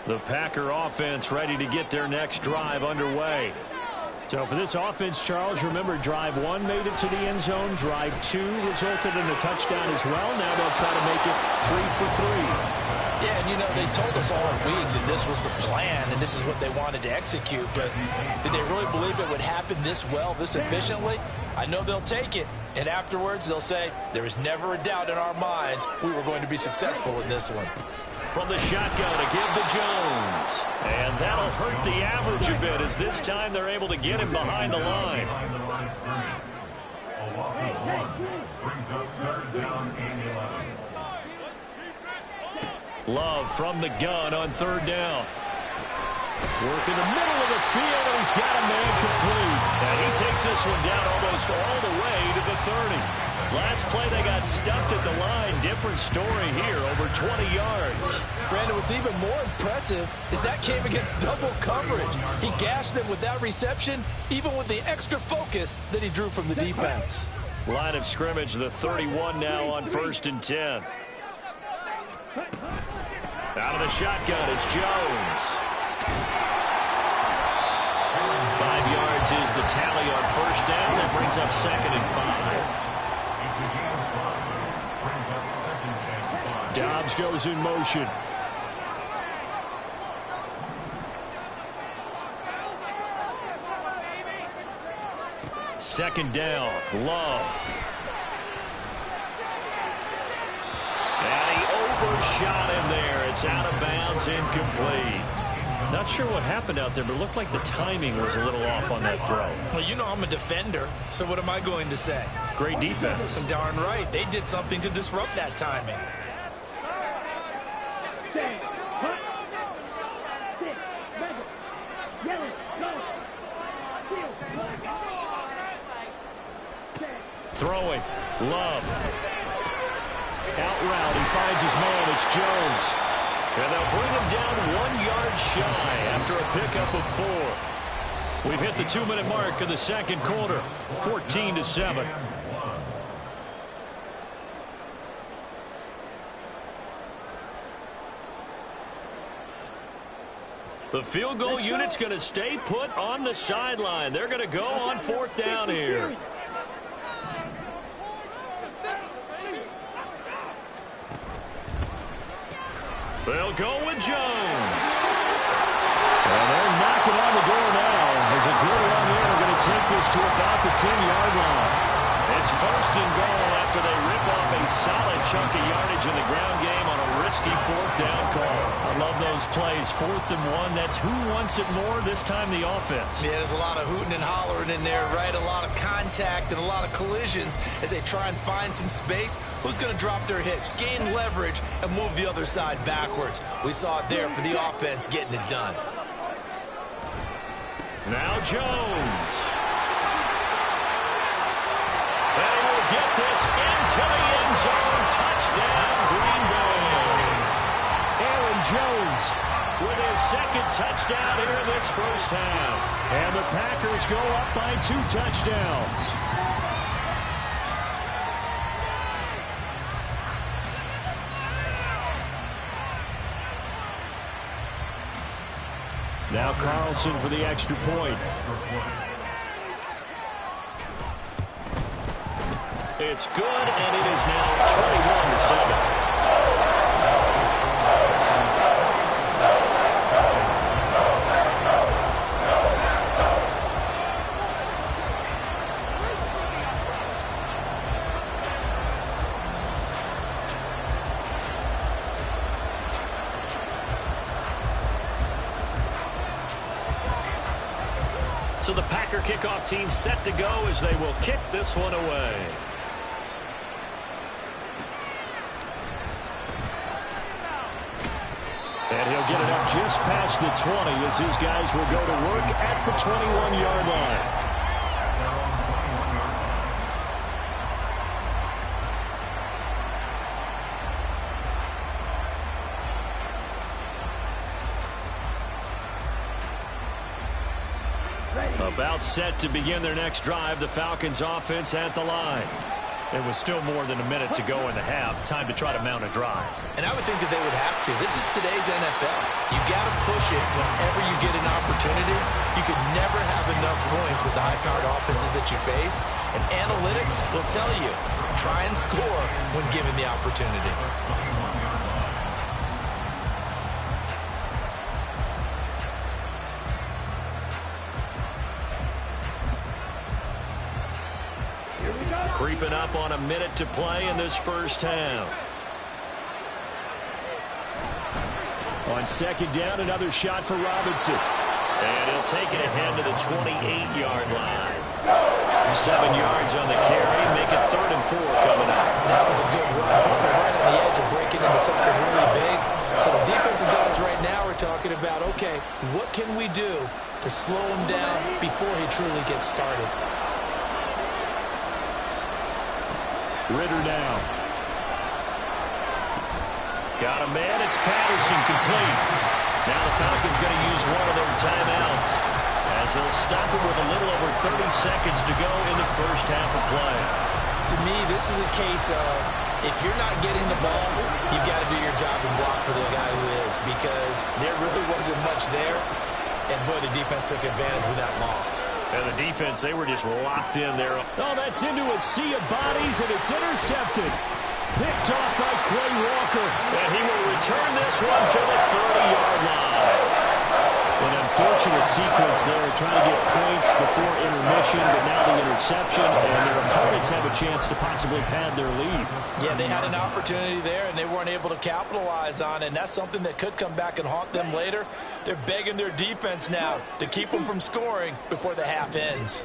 The Packer offense ready to get their next drive underway. So for this offense, Charles, remember drive 1 made it to the end zone. Drive 2 resulted in a touchdown as well. Now they'll try to make it 3 for 3. Yeah, and you know, they told us all week that this was the plan and this is what they wanted to execute. But did they really believe it would happen this well, this efficiently? I know they'll take it. And afterwards, they'll say, there is never a doubt in our minds we were going to be successful in this one. From the shotgun to give to Jones. And that'll hurt the average a bit as this time they're able to get him behind the line. Love from the gun on 3rd down. Work in the middle of the field, and he's got a man complete. And he takes this one down almost all the way to the 30. Last play, they got stuffed at the line. Different story here, over 20 yards. Brandon, what's even more impressive is that came against double coverage. He gashed them with that reception, even with the extra focus that he drew from the defense. Line of scrimmage, the 31 now on 1st and 10. Out of the shotgun, it's Jones. 5 yards is the tally on 1st down. That brings up 2nd and 5. Dobbs goes in motion. Second down, Love. And he overshot him there. It's out of bounds, incomplete. Not sure what happened out there, but it looked like the timing was a little off on that throw. Well, you know I'm a defender, so what am I going to say? Great defense. Darn right. They did something to disrupt that timing. Throwing. Love. Out route. He finds his man. It's Jones. And they'll bring him down 1 yard shy after a pickup of 4. We've hit the 2-minute mark of the second quarter. 14-7. The field goal unit's going to stay put on the sideline. They're going to go on 4th down here. They'll go with Jones. And they're knocking on the door now. As a good run in, they're going to take this to about the 10-yard line. It's 1st and goal after they rip off a solid chunk of yardage in the ground game on a risky 4th down call. I love those plays. 4th and 1. That's who wants it more, this time the offense. Yeah, there's a lot of hooting and hollering in there, right? A lot of contact and a lot of collisions as they try and find some space. Who's going to drop their hips, gain leverage, and move the other side backwards? We saw it there for the offense getting it done. Now Jones. And he will get this into the end zone. Touchdown, Green Bay. Aaron Jones with his 2nd touchdown here in this 1st half. And the Packers go up by 2 touchdowns. Now Carlson for the extra point. It's good, and it is now 21-7. So the Packer kickoff team set to go as they will kick this one away. And he'll get it up just past the 20 as his guys will go to work at the 21-yard line. About set to begin their next drive, the Falcons offense at the line. It was still more than a minute to go in the half. Time to try to mount a drive. And I would think that they would have to. This is today's NFL. You got to push it whenever you get an opportunity. You could never have enough points with the high-powered offenses that you face. And analytics will tell you, try and score when given the opportunity. Creeping up on a minute to play in this first half. On second down, another shot for Robinson. And he'll take it ahead to the 28-yard line. 7 yards on the carry, make it 3rd and 4 coming up. That was a good run, probably right on the edge of breaking into something really big. So the defensive guys right now are talking about, okay, what can we do to slow him down before he truly gets started? Ritter now. Got a man. It's Patterson complete. Now the Falcons going to use one of their timeouts as they'll stop him with a little over 30 seconds to go in the first half of play. To me, this is a case of if you're not getting the ball, you've got to do your job and block for the guy who is, because there really wasn't much there. And, boy, the defense took advantage with that loss. And the defense, they were just locked in there. Oh, that's into a sea of bodies, and it's intercepted. Picked off by Quay Walker. And he will return this one to the 30-yard line. An unfortunate sequence there, trying to get points before intermission, but now the interception, and their opponents have a chance to possibly pad their lead. Yeah, they had an opportunity there, and they weren't able to capitalize on it, and that's something that could come back and haunt them later. They're begging their defense now to keep them from scoring before the half ends.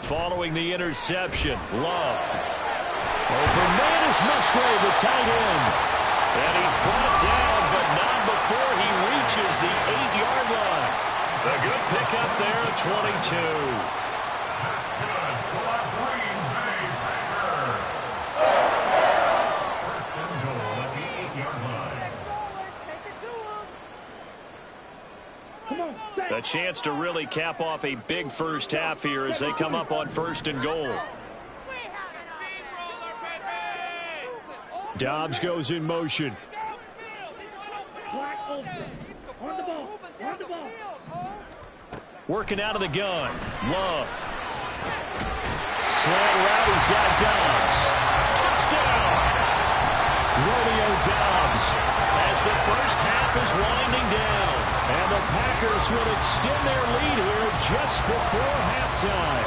Following the interception, Love. Open man is Musgrave, the tight end. And he's brought down, but not before he reaches the 8-yard line. A good pickup there at 22. A chance to really cap off a big first half here as they come up on 1st and goal. Dobbs goes in motion. Working out of the gun. Love. Slant route, he's got Dobbs. Touchdown! Romeo Dobbs as the first half is winding down. And the Packers will extend their lead here just before halftime.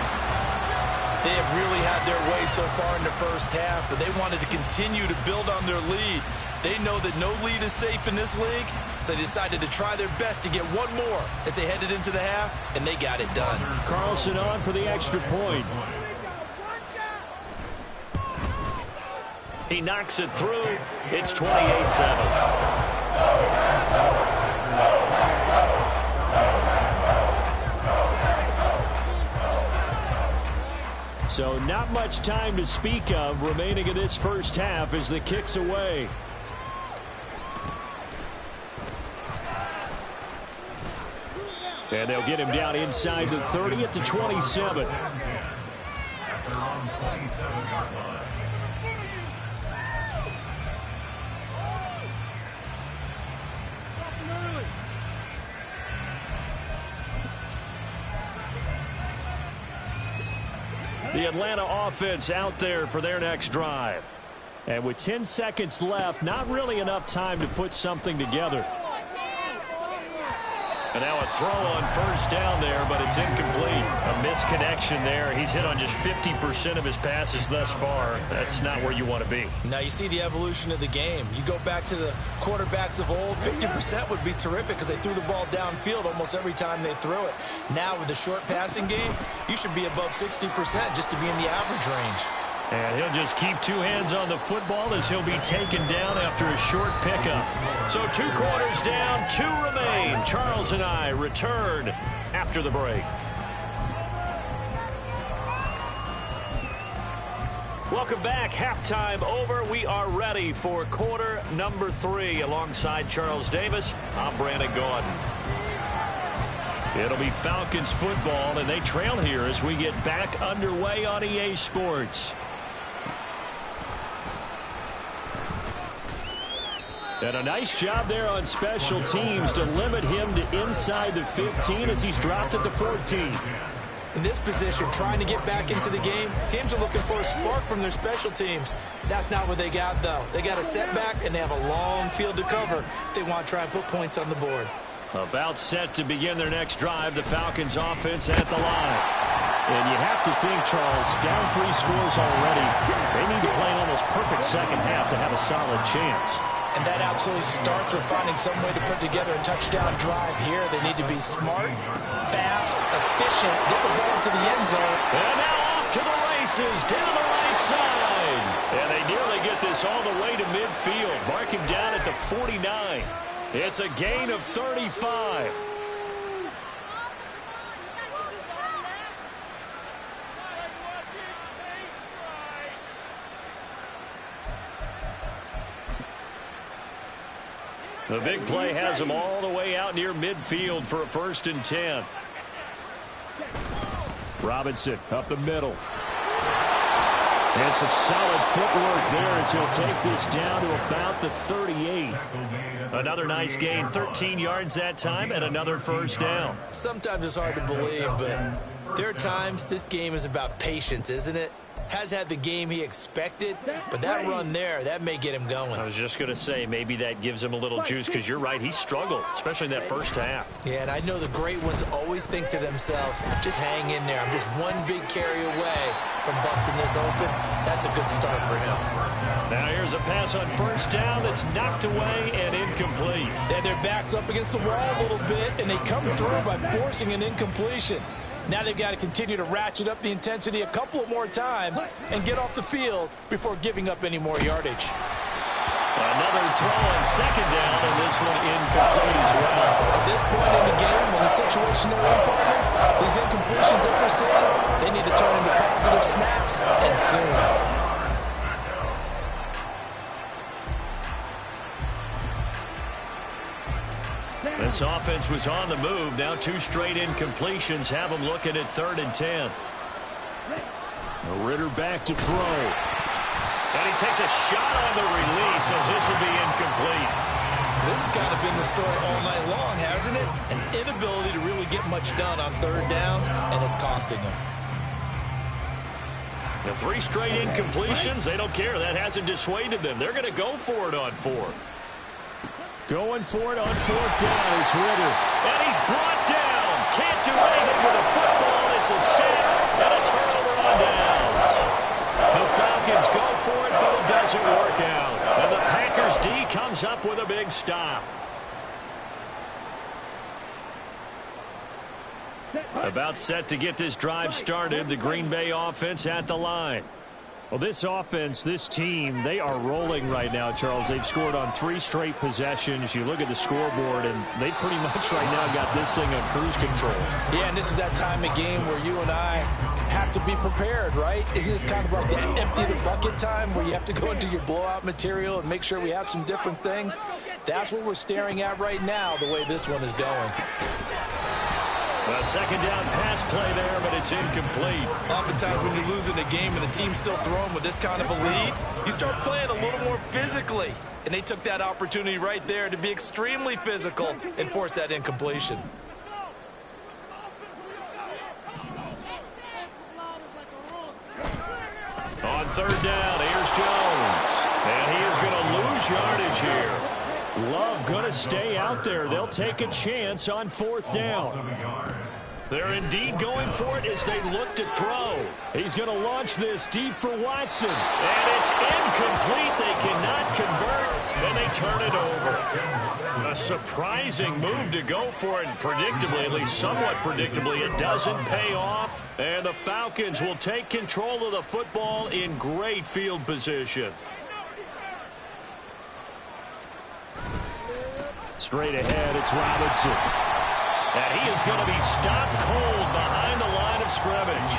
They have really had their way so far in the first half, but they wanted to continue to build on their lead. They know that no lead is safe in this league, so they decided to try their best to get one more as they headed into the half, and they got it done. Carlson on for the extra point. He knocks it through. It's 28-7. So not much time to speak of remaining in this first half as the kick's away. And they'll get him down inside the 30 at the 27. The Atlanta offense out there for their next drive. And with 10 seconds left, not really enough time to put something together. And now a throw on first down there, but it's incomplete. A misconnection there. He's hit on just 50% of his passes thus far. That's not where you want to be. Now you see the evolution of the game. You go back to the quarterbacks of old, 50% would be terrific because they threw the ball downfield almost every time they threw it. Now with the short passing game, you should be above 60% just to be in the average range. And he'll just keep two hands on the football as he'll be taken down after a short pickup. So 2 quarters down, 2 remain. Charles and I return after the break. Welcome back. Halftime over. We are ready for quarter number 3. Alongside Charles Davis, I'm Brandon Gaudin. It'll be Falcons football, and they trail here as we get back underway on EA Sports. And a nice job there on special teams to limit him to inside the 15 as he's dropped at the 14. In this position, trying to get back into the game, teams are looking for a spark from their special teams. That's not what they got, though. They got a setback, and they have a long field to cover if they want to try and put points on the board. About set to begin their next drive, the Falcons offense at the line. And you have to think, Charles, down 3 scores already. They need to play an almost perfect second half to have a solid chance. And that absolutely starts with finding some way to put together a touchdown drive here. They need to be smart, fast, efficient, get the ball to the end zone. And now off to the races down the right side. And they nearly get this all the way to midfield. Mark him down at the 49. It's a gain of 35. The big play has him all the way out near midfield for a 1st and 10. Robinson up the middle. And some solid footwork there as he'll take this down to about the 38. Another nice gain, 13 yards that time, and another 1st down. Sometimes it's hard to believe, but there are times this game is about patience, isn't it? Has had the game he expected, but that run there, that may get him going. I was just going to say, maybe that gives him a little juice, because you're right, he struggled, especially in that first half. Yeah, and I know the great ones always think to themselves, just hang in there. I'm just one big carry away from busting this open. That's a good start for him. Now here's a pass on 1st down that's knocked away and incomplete. And their back's up against the wall a little bit, and they come through by forcing an incompletion. Now they've got to continue to ratchet up the intensity a couple of more times and get off the field before giving up any more yardage. Another throw on 2nd down, and this one incomplete as well. At this point in the game, in the situation they're in, partner, these incompletions that we're seeing, they need to turn into positive snaps, and soon. This offense was on the move. Now 2 straight incompletions have them looking at 3rd and 10. Ritter back to throw. And he takes a shot on the release as this will be incomplete. This has kind of been the story all night long, hasn't it? An inability to really get much done on 3rd downs, and it's costing them. The 3 straight incompletions, they don't care. That hasn't dissuaded them. They're going to go for it on 4th. Going for it on 4th down. It's Ritter. And he's brought down. Can't do anything with a football. It's a sack and a turnover on downs. The Falcons go for it, but it doesn't work out. And the Packers D comes up with a big stop. About set to get this drive started. The Green Bay offense at the line. Well, this offense, this team, they are rolling right now, Charles. They've scored on 3 straight possessions. You look at the scoreboard, and they pretty much right now got this thing on cruise control. Yeah, and this is that time of game where you and I have to be prepared, right? Isn't this kind of like that empty the bucket time where you have to go into your blowout material and make sure we have some different things? That's what we're staring at right now, the way this one is going. A 2nd down pass play there, but it's incomplete. Oftentimes when you're losing a game and the team's still throwing with this kind of a lead, you start playing a little more physically. And they took that opportunity right there to be extremely physical and force that incompletion. On 3rd down, here's Jones. And he is going to lose yardage here. Love going to stay out there. They'll take a chance on 4th down. They're indeed going for it as they look to throw. He's going to launch this deep for Watson. And it's incomplete. They cannot convert, and they turn it over. A surprising move to go for it. Predictably, at least somewhat predictably, it doesn't pay off. And the Falcons will take control of the football in great field position. Straight ahead, it's Robinson. And he is going to be stopped cold behind the line of scrimmage.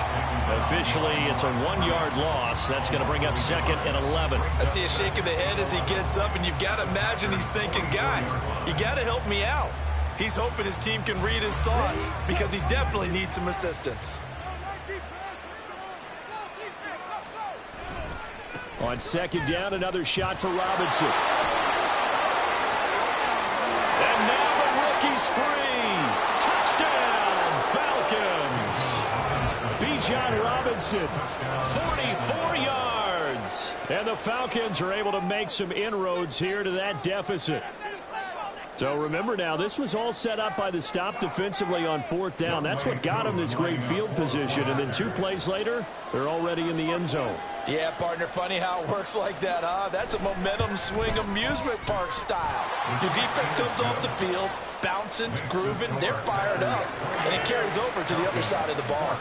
Officially, it's a 1-yard loss. That's going to bring up 2nd and 11. I see a shake of the head as he gets up, and you've got to imagine he's thinking, guys, you got to help me out. He's hoping his team can read his thoughts because he definitely needs some assistance. On second down, another shot for Robinson. And now the rookie's free. Touchdown, Falcons. Bijan Robinson, 44 yards. And the Falcons are able to make some inroads here to that deficit. So remember now, this was all set up by the stop defensively on fourth down. That's what got them this great field position. And then 2 plays later, they're already in the end zone. Yeah, partner, funny how it works like that, huh? That's a momentum swing amusement park style. Your defense comes off the field, bouncing, grooving, they're fired up, and it carries over to the other side of the ball.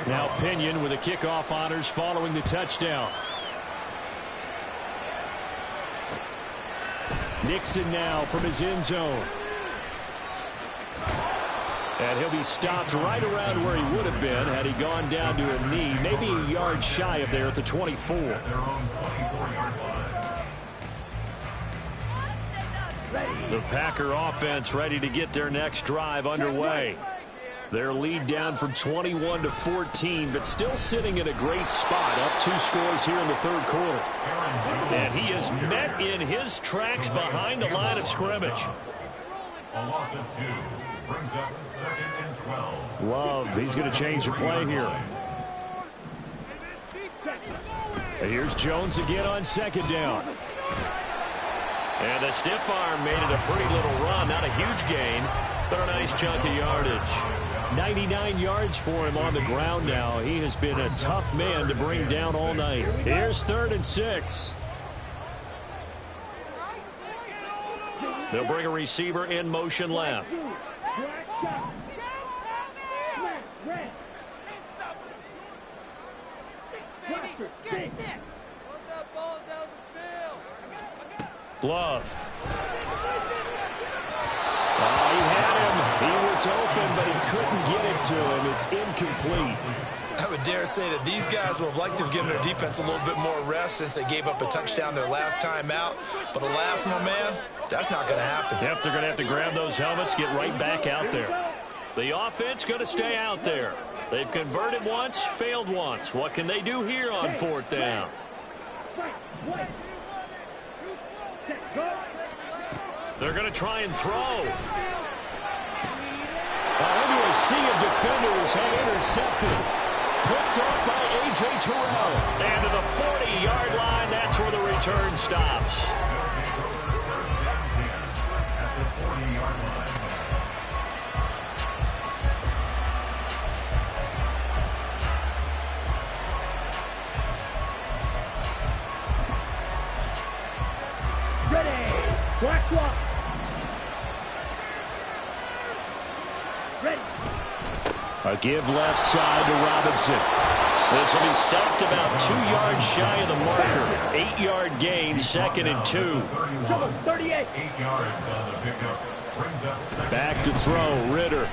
Now Pinion with the kickoff honors following the touchdown. Nixon now from his end zone. And he'll be stopped right around where he would have been had he gone down to a knee, maybe a yard shy of there at the 24. The Packer offense ready to get their next drive underway. Their lead down from 21 to 14, but still sitting in a great spot, up 2 scores here in the third quarter. And he is met in his tracks behind the line of scrimmage. A loss of 2 brings up 2nd and 12. Love, he's going to change the play here. And here's Jones again on second down. And a stiff arm made it a pretty little run, not a huge gain, but a nice chunk of yardage. 99 yards for him on the ground now. He has been a tough man to bring down all night. Here's 3rd and 6. They'll bring a receiver in motion left. Glove. Oh, he had him. He was open, but he couldn't get it to him. It's incomplete. I would dare say that these guys would have liked to have given their defense a little bit more rest since they gave up a touchdown their last time out. But alas, my man, that's not going to happen. Yep, they're going to have to grab those helmets, get right back out there. The offense going to stay out there. They've converted once, failed once. What can they do here on fourth down? They're going to try and throw. Into a sea of defenders and intercepted. Picked off by A.J. Terrell. And to the 40-yard line, that's where the return stops. At the 40-yard line. Ready. Black walk. Ready. A give left side to Robinson. This will be stopped about 2 yards shy of the marker. 8-yard gain, 2nd and 2. 38. 8 yards on the pickup. Brings up 2nd. Back to throw, Ritter.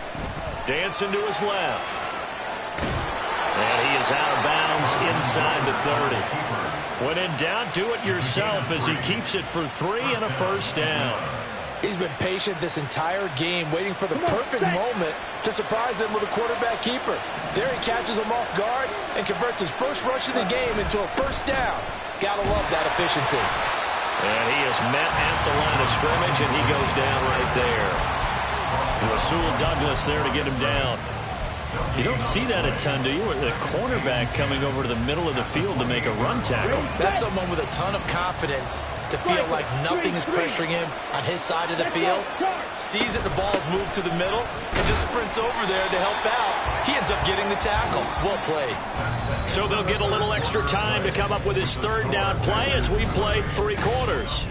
Dancing to his left. And he is out of bounds inside the 30. When in doubt, do it yourself as he keeps it for 3 and a first down. He's been patient this entire game, waiting for the perfect moment to surprise them with a quarterback keeper. There he catches him off guard and converts his first rush of the game into a first down. Gotta love that efficiency. And he is met at the line of scrimmage, and he goes down right there. Rasul Douglas there to get him down. You don't see that a ton, do you? With a cornerback coming over to the middle of the field to make a run tackle. That's someone with a ton of confidence to feel like nothing is pressuring him on his side of the field. Sees that the ball's moved to the middle and just sprints over there to help out. He ends up getting the tackle. Well played. So they'll get a little extra time to come up with his third down play as we've played 3 quarters.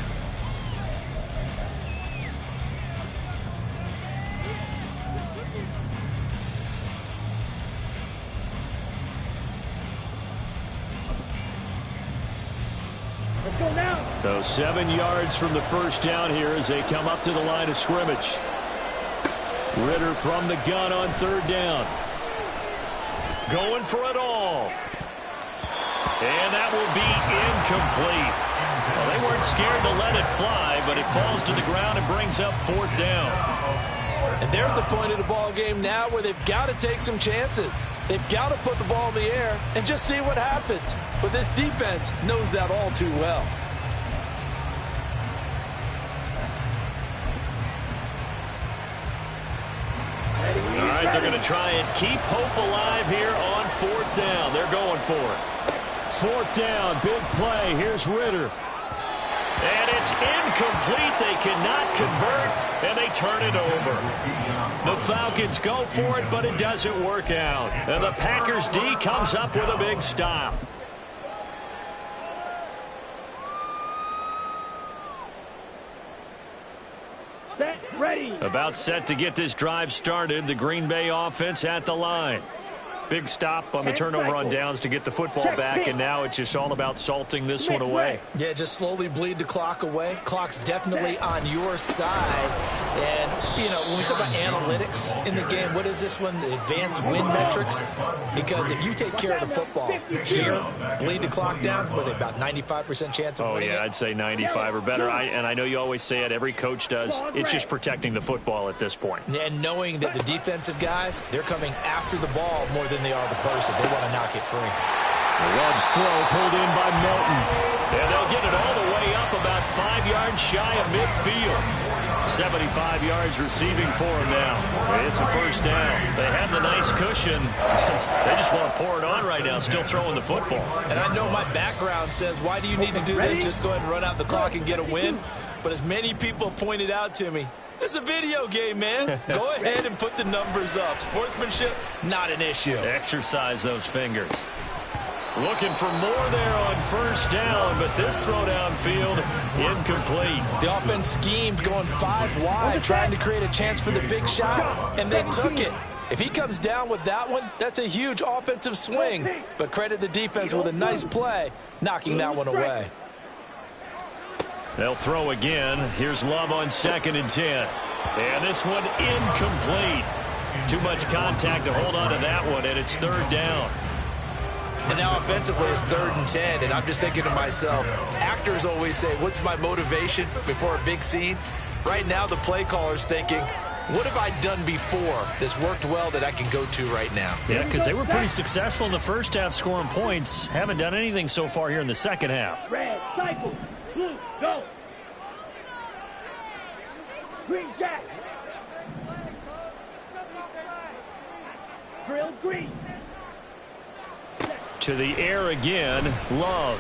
So 7 yards from the first down here as they come up to the line of scrimmage. Ritter from the gun on third down. Going for it all. And that will be incomplete. Well, they weren't scared to let it fly, but it falls to the ground and brings up 4th down. And they're at the point of the ball game now where they've got to take some chances. They've got to put the ball in the air and just see what happens. But this defense knows that all too well. All right, they're going to try and keep hope alive here on 4th down. They're going for it. 4th down, big play. Here's Ritter. And it's incomplete. They cannot convert, and they turn it over. The Falcons go for it, but it doesn't work out. And the Packers D comes up with a big stop. Set, ready. About set to get this drive started. The Green Bay offense at the line. Big stop on the turnover on downs to get the football back, and now it's just all about salting this one away. Yeah, just slowly bleed the clock away. Clock's definitely on your side. And, you know, when we talk about analytics in the game, what is this one? Advanced win metrics? Because if you take care of the football here, bleed the clock down, with about 95% chance of winning yeah, it. I'd say 95 or better. And I know you always say it, every coach does. It's just protecting the football at this point. And knowing that the defensive guys, they're coming after the ball more than they are the person. They want to knock it free. Love's throw pulled in by Milton. And they'll get it all the way up about 5 yards shy of midfield. 75 yards receiving for him now. It's a 1st down. They have the nice cushion. They just want to pour it on right now, still throwing the football. And I know my background says, why do you need to do this? Just go ahead and run out the clock and get a win. But as many people pointed out to me, this is a video game, man. Go ahead and put the numbers up. Sportsmanship, not an issue. Exercise those fingers. Looking for more there on 1st down, but this throw downfield, incomplete. The offense schemed going 5 wide, trying to create a chance for the big shot, and they took it. If he comes down with that one, that's a huge offensive swing. But credit the defense with a nice play, knocking that one away. They'll throw again. Here's Love on 2nd and 10. And this one incomplete. Too much contact to hold on to that one, and it's 3rd down. And now offensively it's 3rd and 10, and I'm just thinking to myself, actors always say, what's my motivation before a big scene? Right now the play caller's thinking, what have I done before that's worked well that I can go to right now? Yeah, because they were pretty successful in the first half scoring points. Haven't done anything so far here in the second half. Red, cycle. Blue, go. Green, jack. Drill, green. To the air again, Love.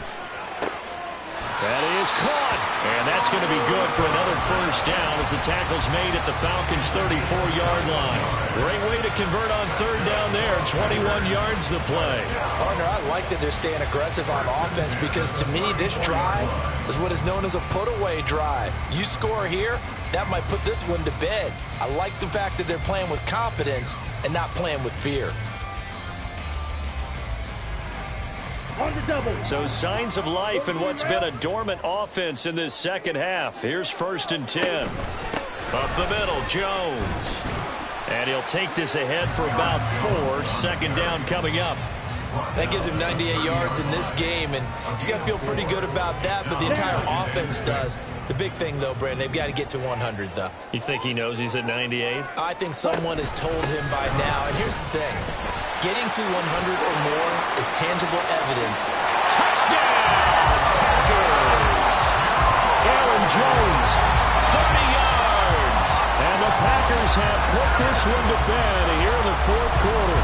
That is caught. And that's going to be good for another 1st down as the tackle's made at the Falcons' 34-yard line. Great way to convert on 3rd down there. 21 yards to play. Partner, I like that they're staying aggressive on offense because to me this drive is what is known as a put-away drive. You score here, that might put this one to bed. I like the fact that they're playing with confidence and not playing with fear. On the double. So signs of life in what's been a dormant offense in this second half. Here's 1st and 10. Up the middle, Jones. And he'll take this ahead for about 4. 2nd down coming up. That gives him 98 yards in this game, and he's got to feel pretty good about that, but the entire offense does. The big thing, though, Brandon, they've got to get to 100, though. You think he knows he's at 98? I think someone has told him by now, and here's the thing. Getting to 100 or more is tangible evidence. Touchdown! Packers! Aaron Jones, 30 yards! And the Packers have put this one to bed here in the 4th quarter.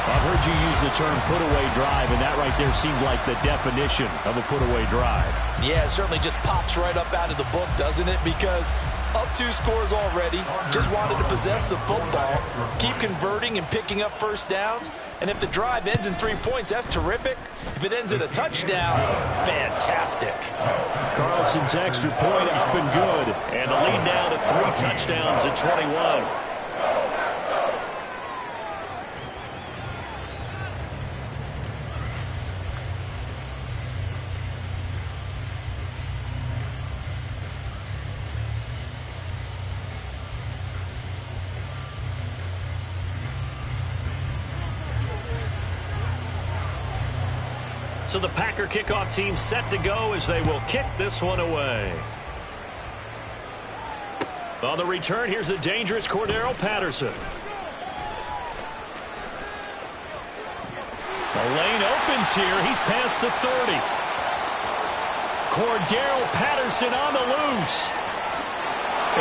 I've heard you use the term put-away drive, and that right there seemed like the definition of a put-away drive. Yeah, it certainly just pops right up out of the book, doesn't it? Because up 2 scores already, just wanted to possess the football, keep converting and picking up 1st downs, and if the drive ends in 3 points, that's terrific. If it ends in a touchdown, fantastic. Carlson's extra point up and good, and the lead now to 3 touchdowns at 21. So the Packer kickoff team set to go as they will kick this one away. On the return, here's the dangerous Cordero Patterson. The lane opens here. He's past the 30. Cordero Patterson on the loose.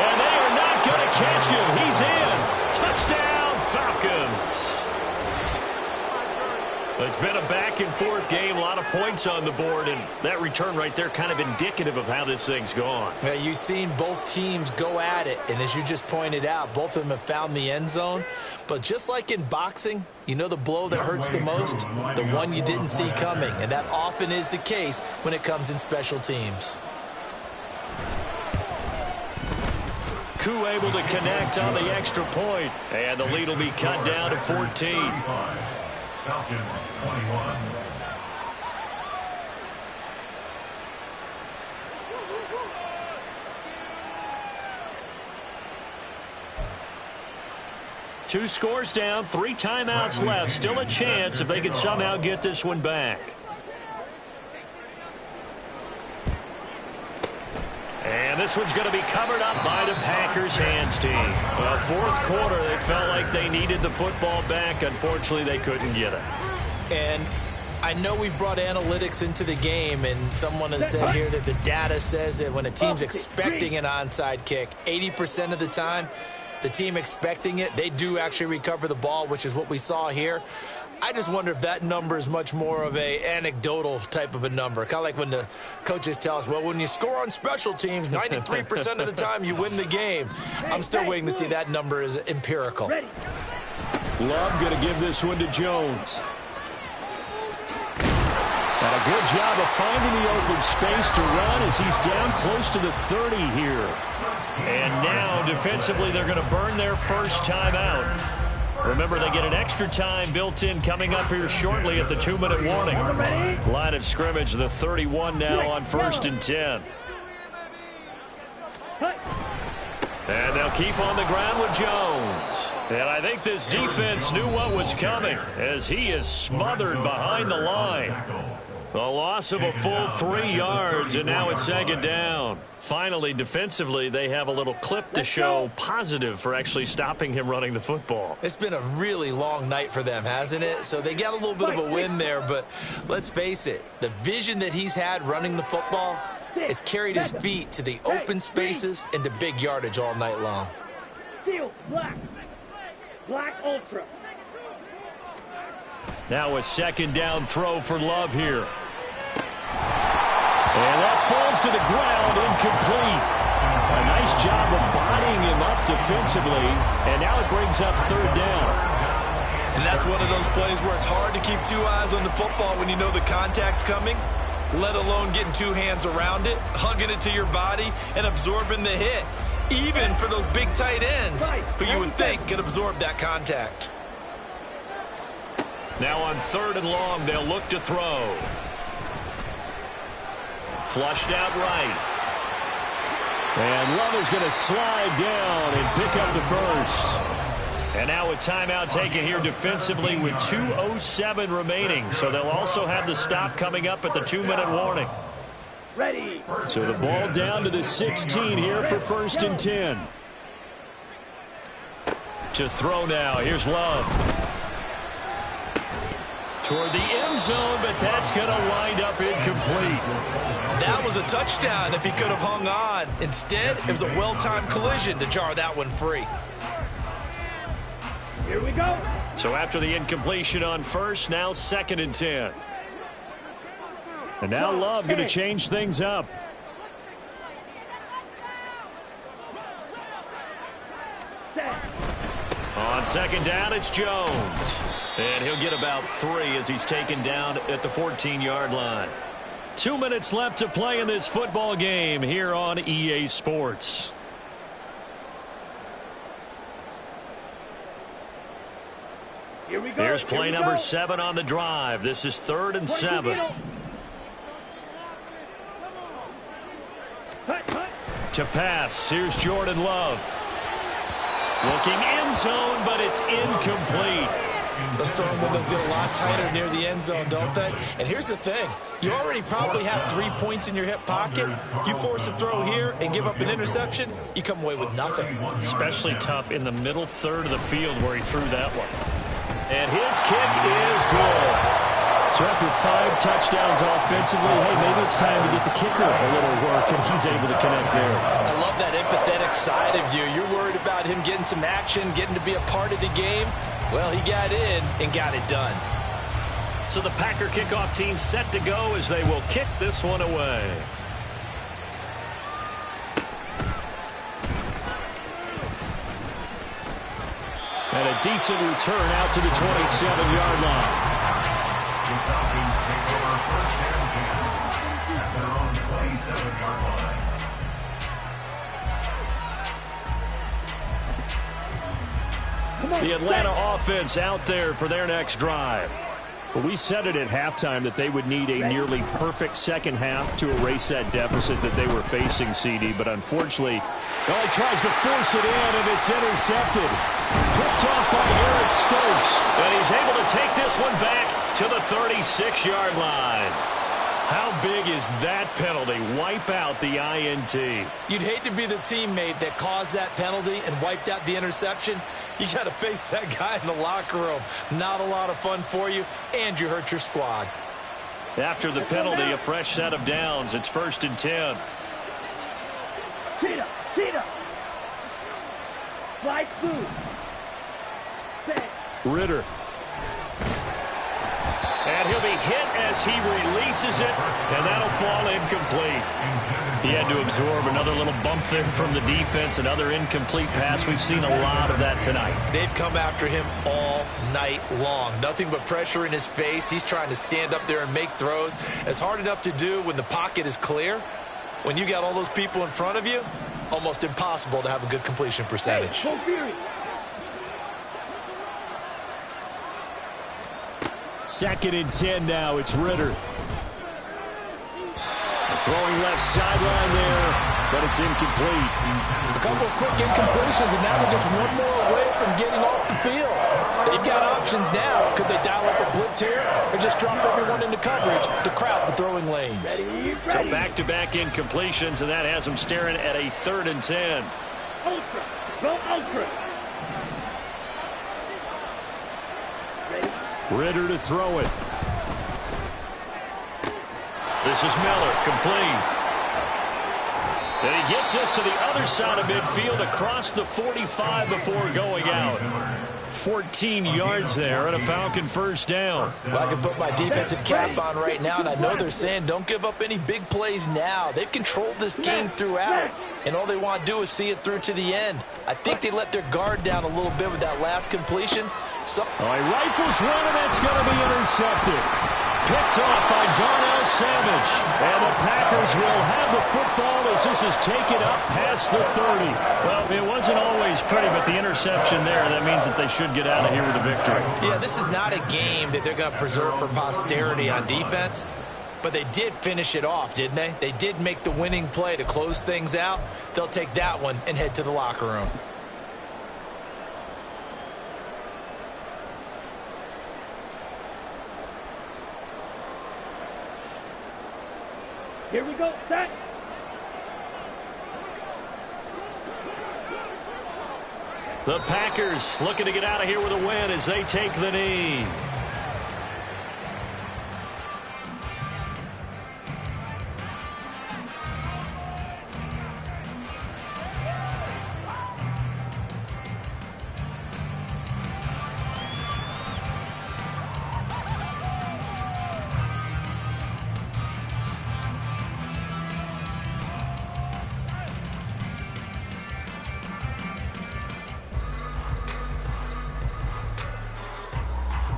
And they are not going to catch him. He's in. Touchdown, Falcons. It's been a back-and-forth game, a lot of points on the board, and that return right there kind of indicative of how this thing's gone. Yeah, you've seen both teams go at it, and as you just pointed out, both of them have found the end zone. But just like in boxing, you know the blow that hurts the most? The one you didn't see coming, and that often is the case when it comes in special teams. Koo able to connect on the extra point, and the lead will be cut down to 14. Falcons 21. Two scores down, 3 timeouts left. Still a chance if they can somehow get this one back. And this one's going to be covered up by the Packers hands team. Well, fourth quarter, they felt like they needed the football back. Unfortunately, they couldn't get it. And I know we've brought analytics into the game, and someone has said here that the data says that when a team's expecting an onside kick, 80% of the time, the team expecting it, they do actually recover the ball, which is what we saw here. I just wonder if that number is much more of a anecdotal type of a number. Kind of like when the coaches tell us, well, when you score on special teams, 93% of the time you win the game. I'm still waiting to see that number is empirical. Love going to give this one to Jones. And a good job of finding the open space to run as he's down close to the 30 here. And now, defensively, they're going to burn their first timeout. Remember, they get an extra time built in coming up here shortly at the 2-minute warning. Line of scrimmage, the 31 now on 1st and 10. And they'll keep on the ground with Jones. And I think this defense knew what was coming as he is smothered behind the line. A loss of a full 3 yards, and now it's 2nd down. Finally, defensively, they have a little clip to show positive for actually stopping him running the football. It's been a really long night for them, hasn't it? So they got a little bit of a win there, but let's face it, the vision that he's had running the football has carried his feet to the open spaces and to big yardage all night long. Steel, black ultra. Now a 2nd down throw for Love here. And that falls to the ground, incomplete. A nice job of bodying him up defensively, and now it brings up 3rd down. And that's one of those plays where it's hard to keep 2 eyes on the football when you know the contact's coming, let alone getting 2 hands around it, hugging it to your body, and absorbing the hit, even for those big tight ends who you would think could absorb that contact. Now on 3rd and long, they'll look to throw. Flushed out right. And Love is going to slide down and pick up the first. And now a timeout taken here defensively with 2:07 remaining. So they'll also have the stop coming up at the 2-minute warning. Ready. So the ball down to the 16 here for 1st and 10. To throw now. Here's Love. Toward the end zone, but that's going to wind up incomplete. That was a touchdown if he could have hung on. Instead, it was a well-timed collision to jar that one free. Here we go. So after the incompletion on 1st, now 2nd and 10. And now Love going to change things up. On 2nd down, it's Jones. And he'll get about 3 as he's taken down at the 14-yard line. 2 minutes left to play in this football game here on EA Sports. Here we go. Here's play number 7 on the drive. This is 3rd and 7. To pass, here's Jordan Love. Looking end zone, but it's incomplete. Those throwing windows get a lot tighter near the end zone, don't they? And here's the thing. You already probably have 3 points in your hip pocket. You force a throw here and give up an interception, you come away with nothing. Especially tough in the middle third of the field where he threw that one. And his kick is good. So after 5 touchdowns offensively, hey, maybe it's time to get the kicker a little work, and he's able to connect there. I love that empathetic side of you. You're worried about him getting some action, getting to be a part of the game. Well, he got in and got it done. So the Packer kickoff team set to go as they will kick this one away. And a decent return out to the 27-yard line. The Falcons take over first and 10 at their own 27-yard line. The Atlanta offense out there for their next drive. But we said it at halftime that they would need a nearly perfect second half to erase that deficit that they were facing, CD. But unfortunately, well, he tries to force it in, and it's intercepted. Picked off by Eric Stokes. And he's able to take this one back to the 36-yard line. How big is that penalty? Wipe out the INT. You'd hate to be the teammate that caused that penalty and wiped out the interception. You got to face that guy in the locker room. Not a lot of fun for you, and you hurt your squad. After the penalty, a fresh set of downs. It's 1st and 10. Cheetah. Slide through. Set. Ritter. And he'll be hit as he releases it, and that'll fall incomplete. He had to absorb another little bump there from the defense, another incomplete pass. We've seen a lot of that tonight. They've come after him all night long. Nothing but pressure in his face. He's trying to stand up there and make throws. It's hard enough to do when the pocket is clear. When you got all those people in front of you, almost impossible to have a good completion percentage. Hey, Fury. 2nd and 10 now. It's Ritter. Throwing left sideline there, but it's incomplete. A couple of quick incompletions, and now they're just one more away from getting off the field. They've got options now. Could they dial up a blitz here or just drop everyone into coverage to crowd the throwing lanes? Ready. So back-to-back incompletions, and that has them staring at a 3rd and 10. Ultra. Go ultra. Ready. Ritter to throw it. This is Miller, complete. And he gets us to the other side of midfield across the 45 before going out. 14 yards there and a Falcon first down. Well, I can put my defensive cap on right now, and I know they're saying don't give up any big plays now. They've controlled this game throughout, and all they want to do is see it through to the end. I think they let their guard down a little bit with that last completion. He rifles one, and that's going to be intercepted. Picked off by Darnell Savage. And the Packers will have the football as this is taken up past the 30. Well, it wasn't always pretty, but the interception there, that means that they should get out of here with a victory. Yeah, this is not a game that they're going to preserve for posterity on defense. But they did finish it off, didn't they? They did make the winning play to close things out. They'll take that one and head to the locker room. Here we go. Set. The Packers looking to get out of here with a win as they take the knee.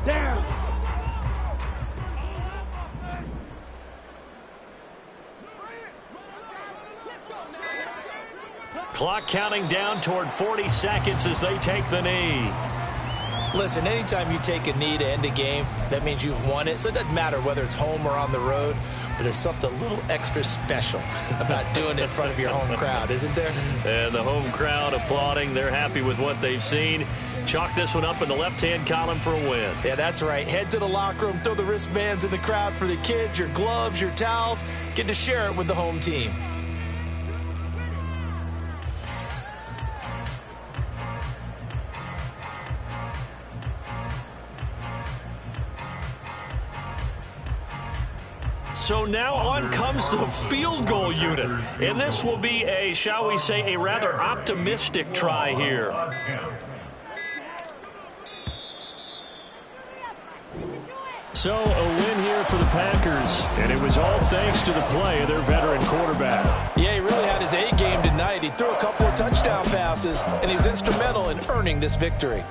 Down. Clock counting down toward 40 seconds as they take the knee. Listen, anytime you take a knee to end a game, that means you've won it. So it doesn't matter whether it's home or on the road, but there's something a little extra special about doing it in front of your home crowd, isn't there? And the home crowd applauding. They're happy with what they've seen. Chalk this one up in the left-hand column for a win. Yeah, that's right. Head to the locker room, throw the wristbands in the crowd for the kids, your gloves, your towels. Get to share it with the home team. So now on comes the field goal unit. And this will be a, shall we say, a rather optimistic try here. So a win here for the Packers. And it was all thanks to the play of their veteran quarterback. Yeah, he really had his A game tonight. He threw a couple of touchdown passes, and he was instrumental in earning this victory.